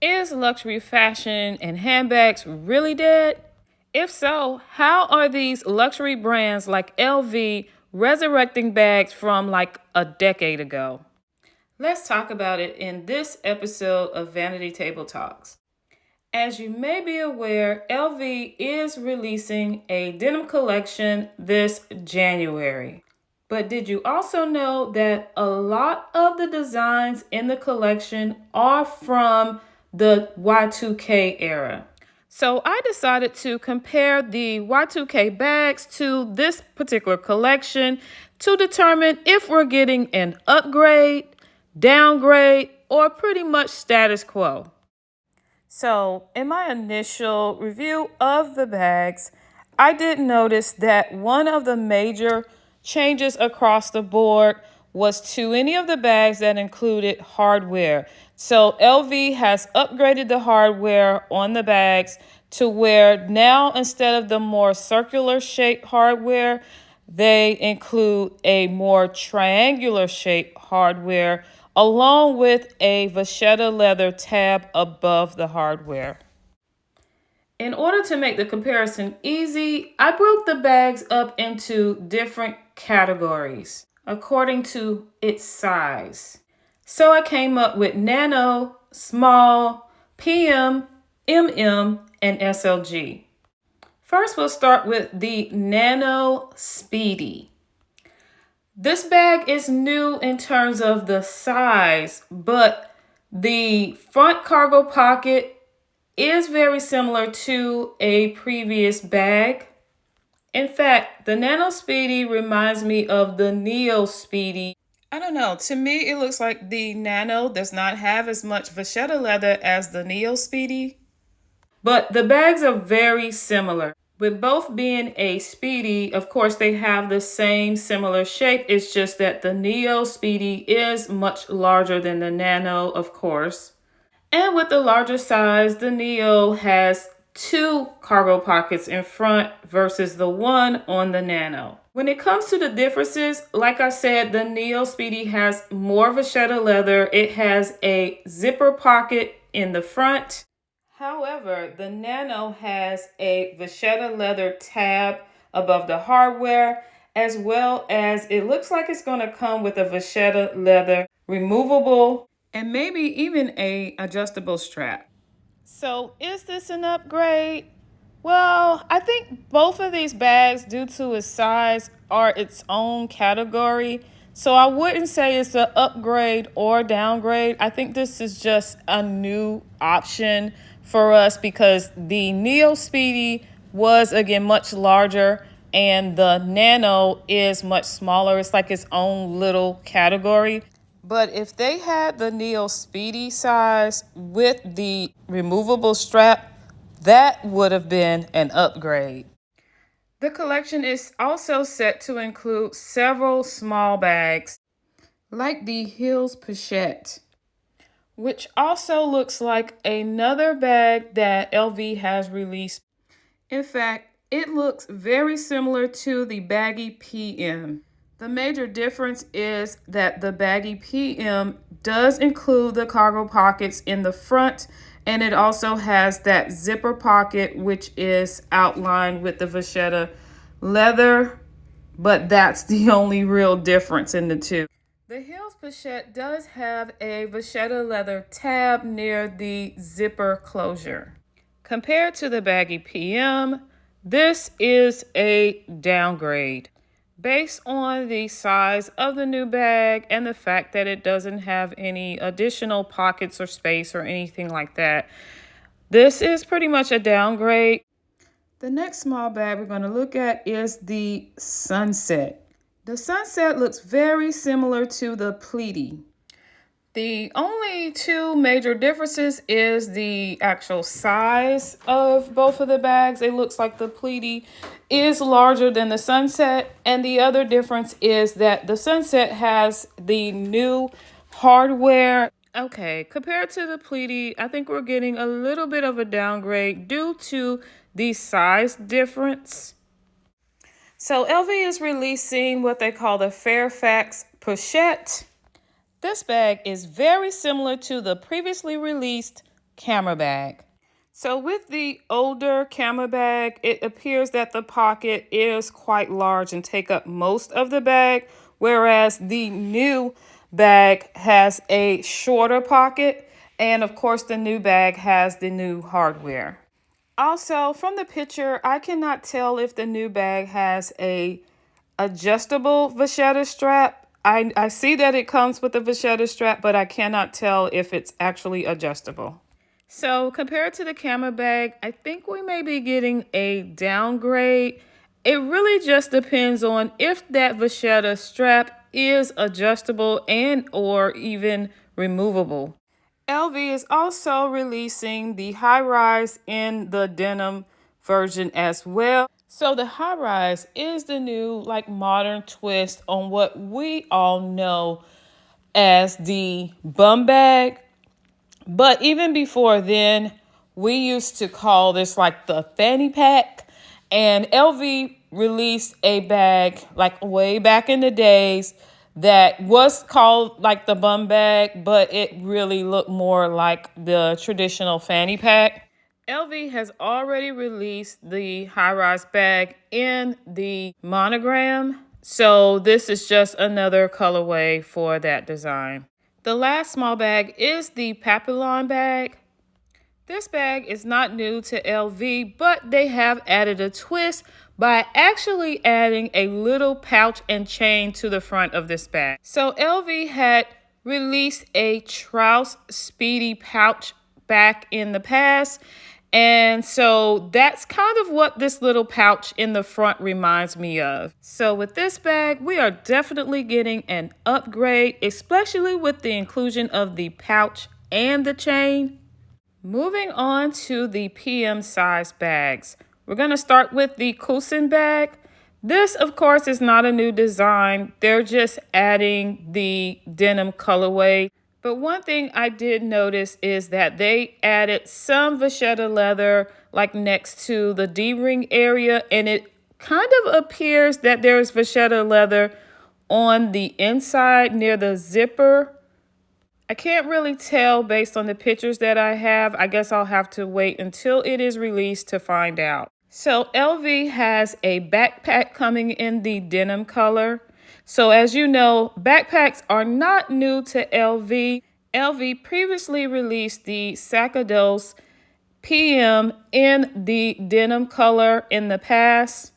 Is luxury fashion and handbags really dead? If so, how are these luxury brands like LV resurrecting bags from like a decade ago? Let's talk about it in this episode of Vanity Table Talks. As you may be aware, LV is releasing a denim collection this January. But did you also know that a lot of the designs in the collection are from the Y2K era? So I decided to compare the Y2K bags to this particular collection to determine if we're getting an upgrade, downgrade, or pretty much status quo. So, in my initial review of the bags, I did notice that one of the major changes across the board was to any of the bags that included hardware. So, LV has upgraded the hardware on the bags to where now instead of the more circular shaped hardware, they include a more triangular shaped hardware along with a vachetta leather tab above the hardware. In order to make the comparison easy, I broke the bags up into different categories according to its size. So I came up with nano, small, PM, MM, and SLG. First, we'll start with the Nano Speedy. This bag is new in terms of the size, but the front cargo pocket is very similar to a previous bag. In fact, the Nano Speedy reminds me of the Neo Speedy. I don't know, to me it looks like the Nano does not have as much vachetta leather as the Neo Speedy, but the bags are very similar. With both being a Speedy, of course, they have the same similar shape. It's just that the Neo Speedy is much larger than the Nano, of course. And with the larger size, the Neo has two cargo pockets in front versus the one on the Nano. When it comes to the differences, like I said, the Neo Speedy has more vachetta leather. It has a zipper pocket in the front. However, the Nano has a vachetta leather tab above the hardware, as well as it looks like it's going to come with a vachetta leather removable and maybe even a adjustable strap. So is this an upgrade? Well, I think both of these bags, due to its size, are its own category. So I wouldn't say it's an upgrade or downgrade. I think this is just a new option for us because the Neo Speedy was, again, much larger and the Nano is much smaller. It's like its own little category. But if they had the Neo Speedy size with the removable strap, that would have been an upgrade. The collection is also set to include several small bags, like the Hills Pochette, which also looks like another bag that LV has released. In fact, it looks very similar to the Baggy PM. The major difference is that the Baggy PM does include the cargo pockets in the front, and it also has that zipper pocket, which is outlined with the vachetta leather, but that's the only real difference in the two. The Hills Pochette does have a vachetta leather tab near the zipper closure. Compared to the Baggy PM, this is a downgrade. Based on the size of the new bag and the fact that it doesn't have any additional pockets or space or anything like that, this is pretty much a downgrade. The next small bag we're going to look at is the Sunset. The Sunset looks very similar to the Pleaty. The only two major differences is the actual size of both of the bags. It looks like the Pleaty is larger than the Sunset, and the other difference is that the Sunset has the new hardware. Okay, compared to the Pleaty, I think we're getting a little bit of a downgrade due to the size difference. So LV is releasing what they call the Fairfax Pochette. This bag is very similar to the previously released camera bag. So with the older camera bag, it appears that the pocket is quite large and take up most of the bag, whereas the new bag has a shorter pocket, and of course the new bag has the new hardware. Also, from the picture, I cannot tell if the new bag has a adjustable vachetta strap. I see that it comes with a vachetta strap, but I cannot tell if it's actually adjustable. So compared to the camera bag, I think we may be getting a downgrade. It really just depends on if that vachetta strap is adjustable and or even removable. LV is also releasing the high rise in the denim version as well. So the high rise is the new modern twist on what we all know as the bum bag. But even before then, we used to call this the fanny pack. And LV released a bag way back in the days that was called the bum bag, but it really looked more like the traditional fanny pack. LV has already released the high-rise bag in the monogram, so this is just another colorway for that design. The last small bag is the Papillon bag. This bag is not new to LV, but they have added a twist by actually adding a little pouch and chain to the front of this bag. So LV had released a Trouse Speedy pouch back in the past, and so that's kind of what this little pouch in the front reminds me of. So with this bag, we are definitely getting an upgrade, especially with the inclusion of the pouch and the chain. Moving on to the PM size bags. We're going to start with the Cousin bag. This, of course, is not a new design. They're just adding the denim colorway. But one thing I did notice is that they added some vachetta leather next to the D-ring area, and it kind of appears that there's vachetta leather on the inside near the zipper. I can't really tell based on the pictures that I have. I guess I'll have to wait until it is released to find out. So LV has a backpack coming in the denim color. So as you know, backpacks are not new to LV. LV previously released the Sacados PM in the denim color in the past.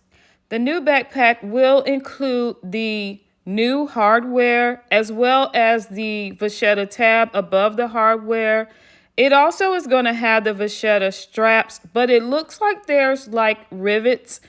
The new backpack will include the new hardware as well as the vachetta tab above the hardware. It also is going to have the vachetta straps, but it looks like there's rivets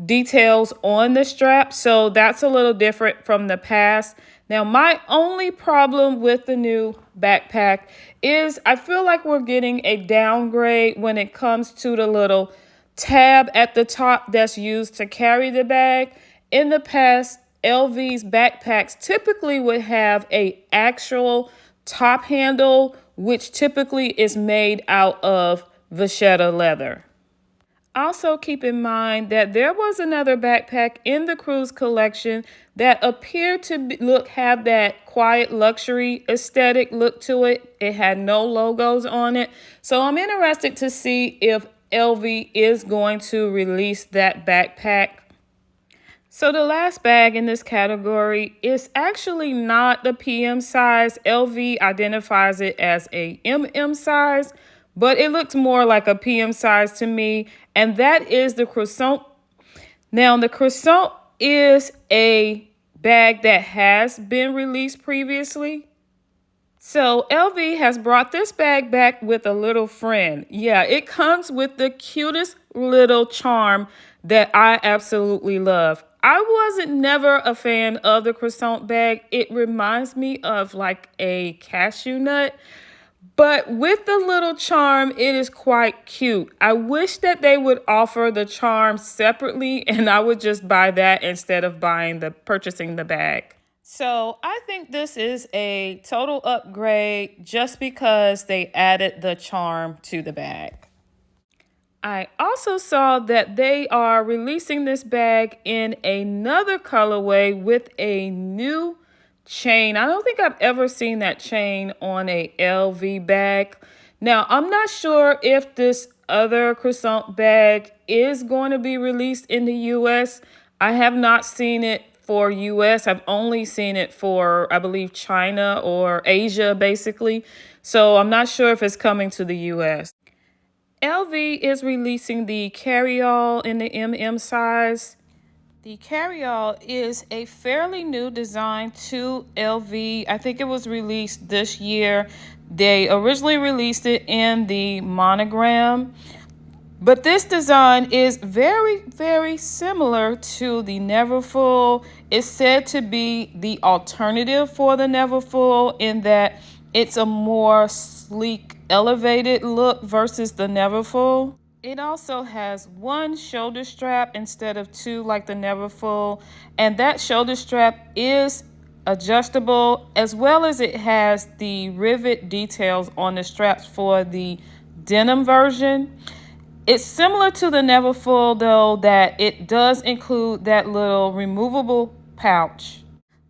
details on the strap, so that's a little different from the past. Now, my only problem with the new backpack is I feel like we're getting a downgrade when it comes to the little tab at the top that's used to carry the bag. In the past, LV's backpacks typically would have a actual top handle, which typically is made out of vachetta leather. Also keep in mind that there was another backpack in the Cruise collection that appeared to have that quiet luxury aesthetic look to it. It had no logos on it. So I'm interested to see if LV is going to release that backpack. So the last bag in this category is actually not the PM size. LV identifies it as a MM size, but it looks more like a PM size to me, and that is the Croissant. Now, the Croissant is a bag that has been released previously. So LV has brought this bag back with a little friend. Yeah, it comes with the cutest little charm that I absolutely love. I wasn't never a fan of the Croissant bag. It reminds me of a cashew nut. But with the little charm, it is quite cute. I wish that they would offer the charm separately, and I would just buy that instead of purchasing the bag. So I think this is a total upgrade just because they added the charm to the bag. I also saw that they are releasing this bag in another colorway with a new chain. I don't think I've ever seen that chain on a LV bag. Now, I'm not sure if this other croissant bag is going to be released in the US. I have not seen it for US. I've only seen it for, I believe, China or Asia, basically. So I'm not sure if it's coming to the US. LV is releasing the carry-all in the MM size. The carry-all is a fairly new design to LV. I think it was released this year. They originally released it in the monogram, but this design is very, very similar to the Neverfull. It's said to be the alternative for the Neverfull in that it's a more sleek, elevated look versus the Neverfull. It also has one shoulder strap instead of two like the Neverfull, and that shoulder strap is adjustable, as well as it has the rivet details on the straps for the denim version. It's similar to the Neverfull though, that it does include that little removable pouch.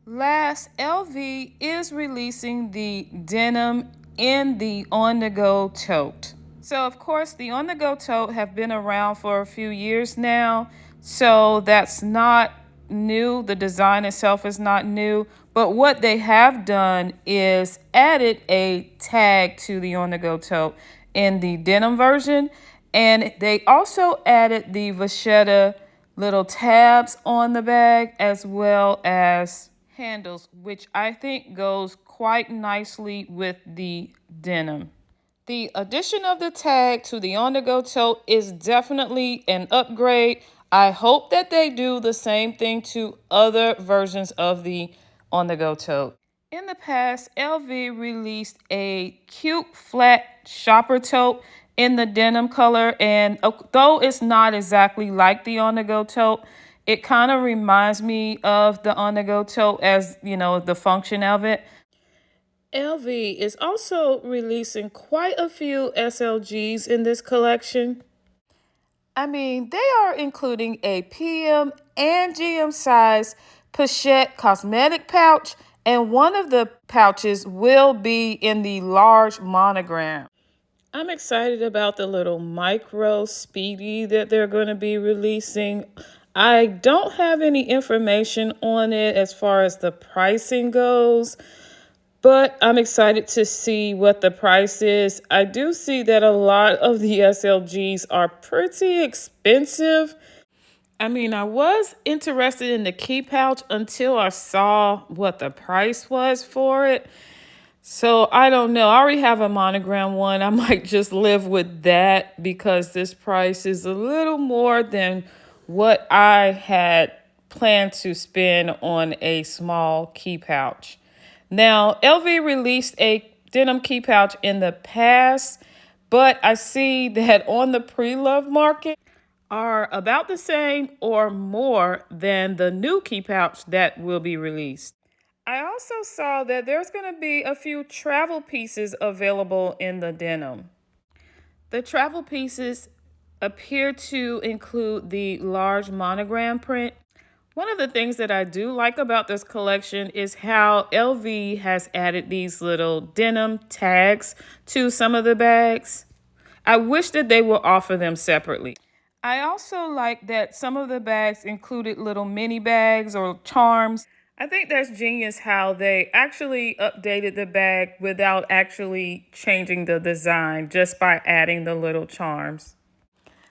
Last, LV is releasing the denim in the on-the-go tote. So, of course, the on-the-go tote have been around for a few years now, so that's not new. The design itself is not new, but what they have done is added a tag to the on-the-go tote in the denim version, and they also added the vachetta little tabs on the bag as well as handles, which I think goes quite nicely with the denim. The addition of the tag to the on-the-go tote is definitely an upgrade. I hope that they do the same thing to other versions of the on-the-go tote. In the past, LV released a cute flat shopper tote in the denim color, and though it's not exactly like the on-the-go tote, it kind of reminds me of the on-the-go tote as, you know, the function of it. LV is also releasing quite a few SLGs in this collection. I mean, they are including a PM and GM size pochette cosmetic pouch, and one of the pouches will be in the large monogram. I'm excited about the little micro speedy that they're going to be releasing. I don't have any information on it as far as the pricing goes, but I'm excited to see what the price is. I do see that a lot of the SLGs are pretty expensive. I mean, I was interested in the key pouch until I saw what the price was for it. So I don't know. I already have a monogram one. I might just live with that because this price is a little more than what I had planned to spend on a small key pouch. Now, LV released a denim key pouch in the past, but I see that on the pre-love market are about the same or more than the new key pouch that will be released. I also saw that there's going to be a few travel pieces available in the denim. The travel pieces appear to include the large monogram print. One of the things that I do like about this collection is how LV has added these little denim tags to some of the bags. I wish that they would offer them separately. I also like that some of the bags included little mini bags or charms. I think that's genius how they actually updated the bag without actually changing the design, just by adding the little charms.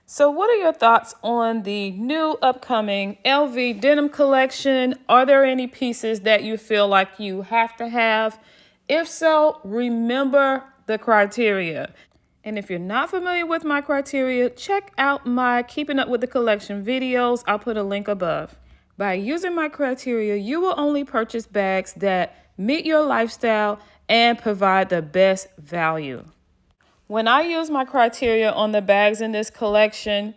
So what are your thoughts on the new upcoming LV denim collection? Are there any pieces that you feel like you have to have? If so, remember the criteria. And if you're not familiar with my criteria, check out my Keeping Up with the Collection videos. I'll put a link above. By using my criteria, you will only purchase bags that meet your lifestyle and provide the best value. When I use my criteria on the bags in this collection,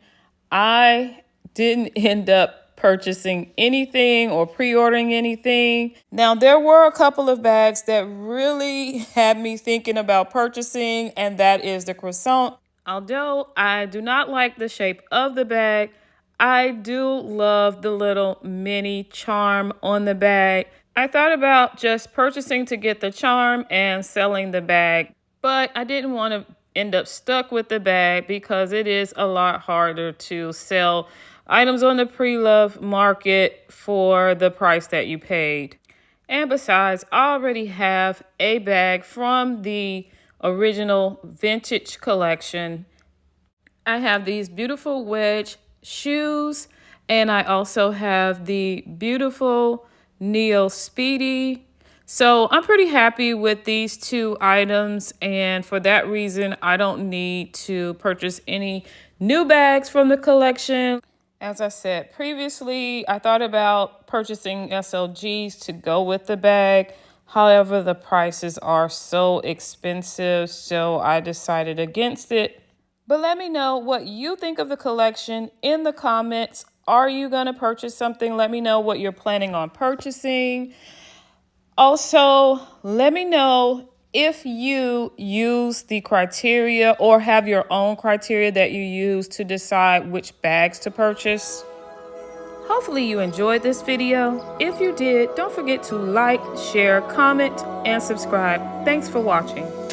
I didn't end up purchasing anything or pre-ordering anything. Now, there were a couple of bags that really had me thinking about purchasing, and that is the croissant. Although I do not like the shape of the bag, I do love the little mini charm on the bag. I thought about just purchasing to get the charm and selling the bag, but I didn't want to end up stuck with the bag because it is a lot harder to sell items on the pre-love market for the price that you paid. And besides, I already have a bag from the original vintage collection. I have these beautiful wedge shoes, and I also have the beautiful Neo Speedy. So I'm pretty happy with these two items, and for that reason, I don't need to purchase any new bags from the collection. As I said previously, I thought about purchasing SLGs to go with the bag. However, the prices are so expensive, so I decided against it. But let me know what you think of the collection in the comments. Are you going to purchase something? Let me know what you're planning on purchasing. Also, let me know if you use the criteria or have your own criteria that you use to decide which bags to purchase. Hopefully you enjoyed this video. If you did, don't forget to like, share, comment, and subscribe. Thanks for watching.